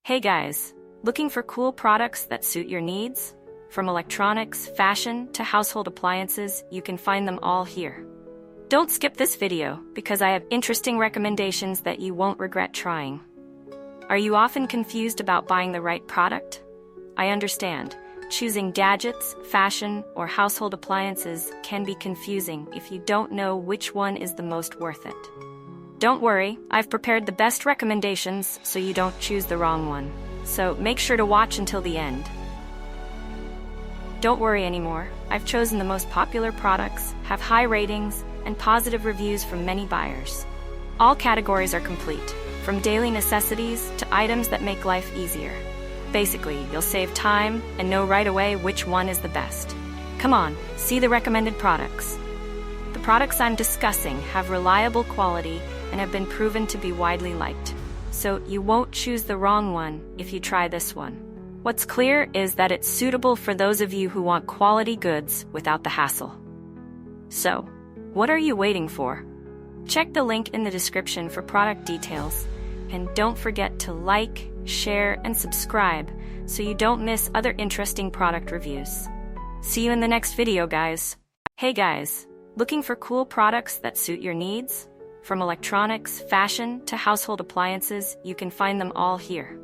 Hey guys, looking for cool products that suit your needs? From electronics, fashion, to household appliances, you can find them all here. Don't skip this video, because I have interesting recommendations that you won't regret trying. Are you often confused about buying the right product? I understand. Choosing gadgets, fashion, or household appliances can be confusing if you don't know which one is the most worth it. Don't worry, I've prepared the best recommendations so you don't choose the wrong one. So make sure to watch until the end. Don't worry anymore, I've chosen the most popular products, have high ratings, and positive reviews from many buyers. All categories are complete, from daily necessities to items that make life easier. Basically, you'll save time and know right away which one is the best. Come on, see the recommended products. The products I'm discussing have reliable quality and have been proven to be widely liked. So you won't choose the wrong one if you try this one. What's clear is that it's suitable for those of you who want quality goods without the hassle. So, what are you waiting for? Check the link in the description for product details, and don't forget to like, share, and subscribe so you don't miss other interesting product reviews. See you in the next video, guys. Hey guys, looking for cool products that suit your needs? From electronics, fashion, to household appliances, you can find them all here.